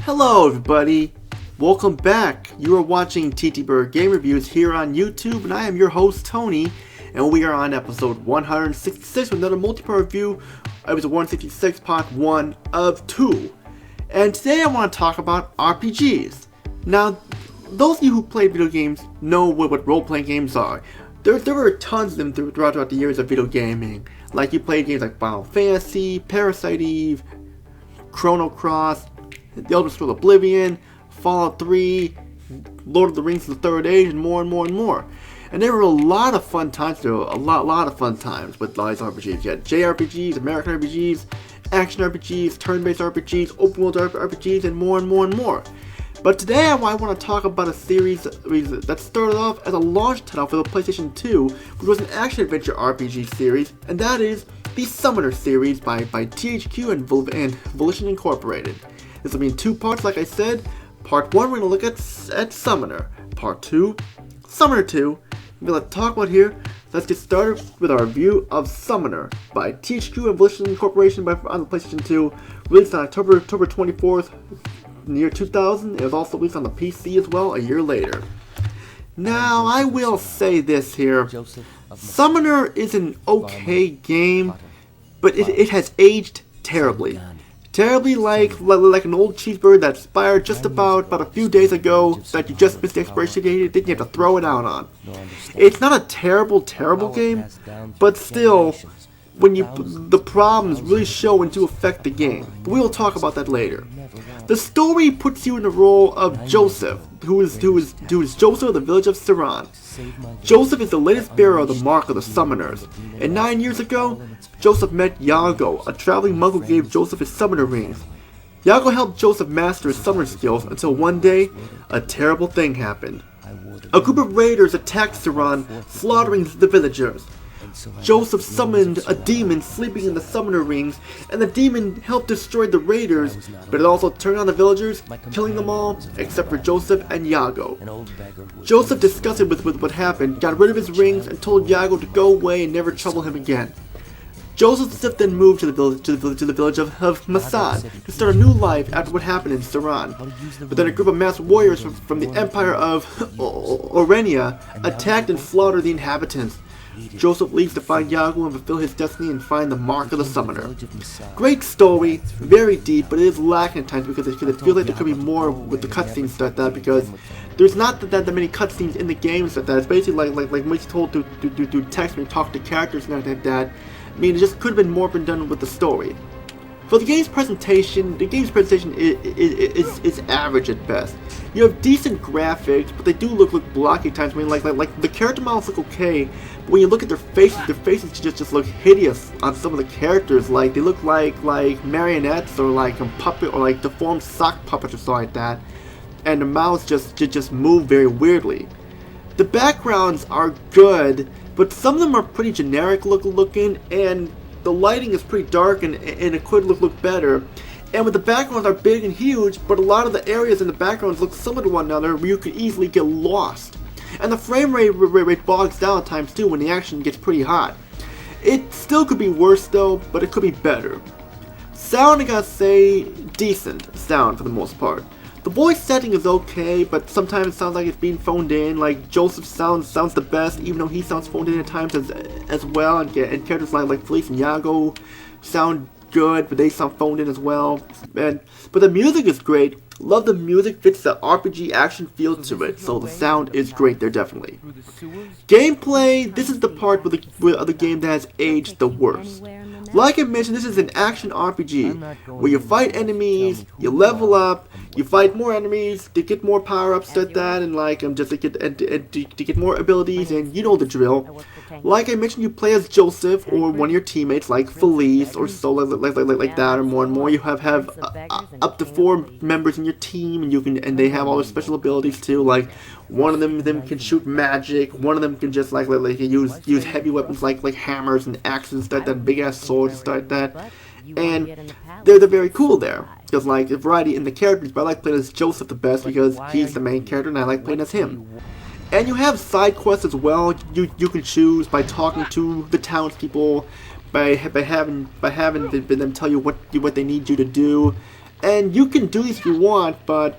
Hello everybody, welcome back. You are watching TTBurger Game Reviews here on YouTube, and I am your host Tony, and we are on episode 166 with another multiplayer review, episode 166 part 1 of 2. And today I want to talk about RPGs. Now, those of you who play video games know what role-playing games are. There were tons of them throughout the years of video gaming. Like you played games like Final Fantasy, Parasite Eve, Chrono Cross, The Elder Scrolls Oblivion, Fallout 3, Lord of the Rings The Third Age, and more and more and more. And there were a lot of fun times with these RPGs. You had JRPGs, American RPGs, action RPGs, turn-based RPGs, open-world RPGs, and more and more and more. But today I want to talk about a series that started off as a launch title for the PlayStation 2, which was an action-adventure RPG series, and that is the Summoner series by THQ And Volitoin Inc. This will be in two parts, like I said. Part 1, we're going to look at Summoner. Part 2, Summoner 2. We're going to talk about here. Let's get started with our review of Summoner by THQ And Volitoin Inc. On the PlayStation 2, released on October 24th, in the year 2000. It was also released on the PC as well a year later. Now, I will say this here. Summoner is an okay game, but it has aged terribly. Terribly like an old cheeseburger that expired just about a few days ago that you just missed the expiration date, then you have to throw it out on. It's not a terrible game, but still, the problems really show into effect the game. But we will talk about that later. The story puts you in the role of Joseph, who is Joseph of the village of Siran. Joseph is the latest bearer of the mark of the Summoners, and 9 years ago, Joseph met Yago, a traveling monk who gave Joseph his summoner rings. Yago helped Joseph master his summoner skills until one day, a terrible thing happened. A group of raiders attacked Siran, slaughtering the villagers. Joseph summoned a demon sleeping in the summoner rings, and the demon helped destroy the raiders, but it also turned on the villagers, killing them all, except for Joseph and Yago. Joseph, disgusted with what happened, got rid of his rings and told Yago to go away and never trouble him again. Joseph then moved to the village of Masad to start a new life after what happened in Siran. But then a group of masked warriors from the Empire of Orenia attacked and slaughtered the inhabitants. Joseph leaves to find Yago and fulfill his destiny and find the mark of the Summoner. Great story, very deep, but it is lacking at times because it feels like there could be more with the cutscenes like that, because there's not that many cutscenes in the games like that. It's basically like when you're told to text when you talk to characters and like that. I mean, it just could have been more been done with the story. For the game's presentation, is average at best. You have decent graphics, but they do look blocky at times. I mean, like the character models look okay, but when you look at their faces just look hideous on some of the characters. Like they look like marionettes or like a puppet or like deformed sock puppets or something like that, and the mouths just move very weirdly. The backgrounds are good, but some of them are pretty generic looking, and the lighting is pretty dark, and it could look better. And with the backgrounds are big and huge, but a lot of the areas in the backgrounds look similar to one another where you could easily get lost. And the frame rate bogs down at times too when the action gets pretty hot. It still could be worse though, but it could be better. Sound, I gotta say, decent sound for the most part. The voice setting is okay, but sometimes it sounds like it's being phoned in. Like Joseph sounds the best, even though he sounds phoned in at times as well. And characters like Felice and Yago sound good, but they sound phoned in as well. But the music is great. Love the music, fits the RPG action feel to it, so the sound is great there definitely. Gameplay, this is the part of the game that has aged the worst. Like I mentioned, this is an action RPG where you fight enemies, you level up, you fight more enemies to get more power-ups like that, and just to get more abilities, and you know the drill. Like I mentioned, you play as Joseph or one of your teammates like Felice or so like that, or more and more. You have up to 4 members in your team, and they have all their special abilities too. Like one of them can shoot magic, one of them can just use heavy weapons like hammers and axes, that big ass swords and stuff like that. And they're very cool there. There's like a variety in the characters, but I like playing as Joseph the best because he's the main character and I like playing as him. And you have side quests as well. You can choose by talking to the townspeople, by having them tell you what they need you to do. And you can do these if you want, but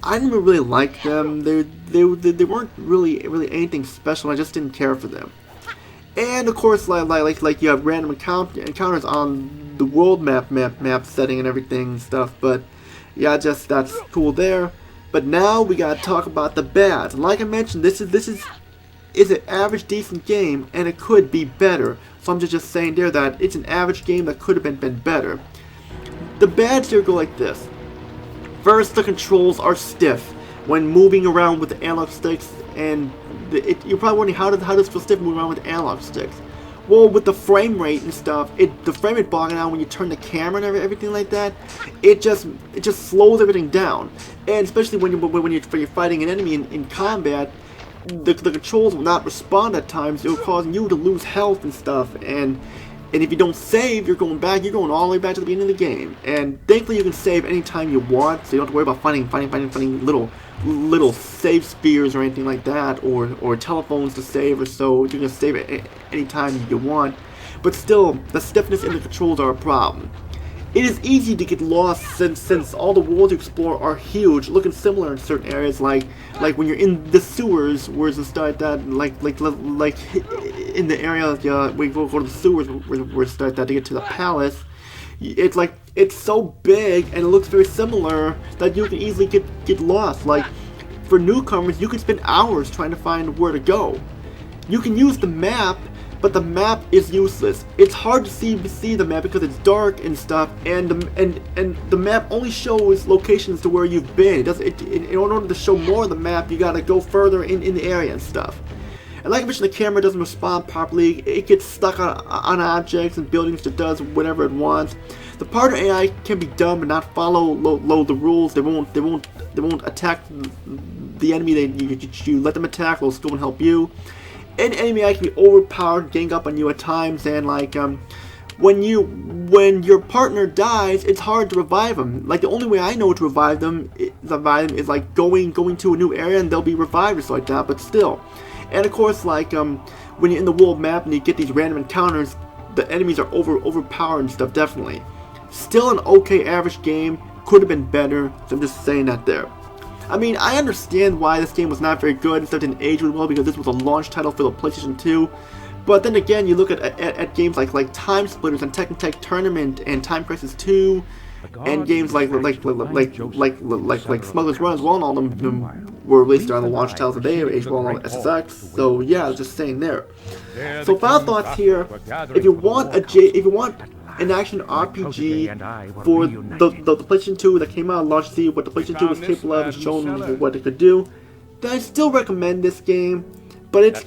I didn't really like them. They weren't really anything special. I just didn't care for them. And of course, like you have random encounters on the world map setting and everything and stuff. But yeah, just that's cool there. But now we gotta talk about the bads. And like I mentioned, this is an average decent game, and it could be better. So I'm just saying there that it's an average game that could have been better. The bads here go like this. First, the controls are stiff when moving around with the analog sticks, and you're probably wondering how does it feel stiff moving around with the analog sticks? Well, with the frame rate and stuff, the frame rate bogging out when you turn the camera and everything like that, it just slows everything down. And especially when you're fighting an enemy in combat, the controls will not respond at times. It will cause you to lose health and stuff, and if you don't save, you're going all the way back to the beginning of the game. And thankfully you can save anytime you want, so you don't have to worry about finding little save spears or anything like that, or telephones to save or so. You can save it anytime you want. But still, the stiffness in the controls are a problem. It is easy to get lost since all the worlds you explore are huge, looking similar in certain areas, like when you're in the sewers, and stuff like that, like in the area where you go to the sewers, where stuff like that to get to the palace. It's so big and it looks very similar that you can easily get lost. Like for newcomers, you can spend hours trying to find where to go. You can use the map, but the map is useless. It's hard to see the map because it's dark and stuff, and the map only shows locations to where you've been. In order to show more of the map, you gotta go further in the area and stuff. And like I mentioned, the camera doesn't respond properly. It gets stuck on objects and buildings. It does whatever it wants. The partner AI can be dumb and not follow the rules. They won't attack the enemy you let them attack. They'll go and help you. And enemy AI can be overpowered, gang up on you at times, and when your partner dies, it's hard to revive them. Like the only way I know to revive them is like going to a new area, and they'll be revived or so like that. But still, and of course, when you're in the world map and you get these random encounters, the enemies are overpowered and stuff. Definitely, still an okay average game. Could have been better. So I'm just saying that there. I mean, I understand why this game was not very good and stuff didn't age well, because this was a launch title for the PlayStation 2. But then again, you look at games like Time Splitters and Tekken Tag Tournament and Time Crisis 2, and games like Smuggler's Run as well, and all of them were released around the launch titles and they aged well on SSX. So yeah, I was just saying there. So final thoughts here: if you want an action RPG for the PlayStation 2 that came out at launch, see what the PlayStation 2 was capable of and shown what it could do, then I still recommend this game. But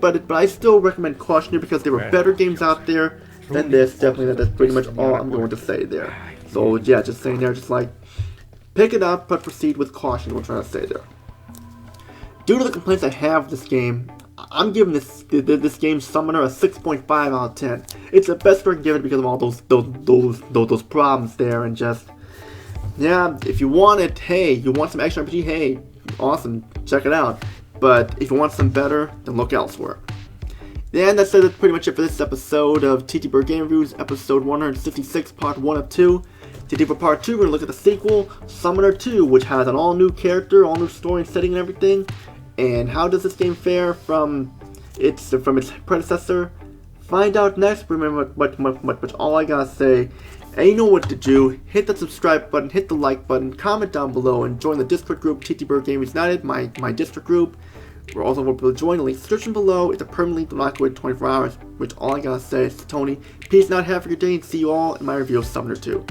but I still recommend caution, because there were better games out there than this. Definitely, that's pretty much all I'm going to say there. So yeah, just saying there, just pick it up, but proceed with caution. We're trying to say there. Due to the complaints I have of this game, I'm giving this game Summoner a 6.5 out of 10. It's the best I can give it because of all those problems there, and just, yeah, if you want it, hey, you want some action RPG, hey, awesome, check it out. But if you want some better, then look elsewhere. And that's pretty much it for this episode of TTBurger Game Reviews, episode 166, part 1 of 2. Today for part 2, we're going to look at the sequel, Summoner 2, which has an all-new character, all-new story and setting and everything. And how does this game fare from its predecessor? Find out next. Remember what all I gotta say. And you know what to do. Hit the subscribe button, hit the like button, comment down below, and join the Discord group, TTBurger Gamers United, my Discord group. We're also able to join the link description below. It's a permanent link to lock away 24 hours, which all I gotta say is Tony. Peace out, have a good day, and see you all in my review of Summoner 2.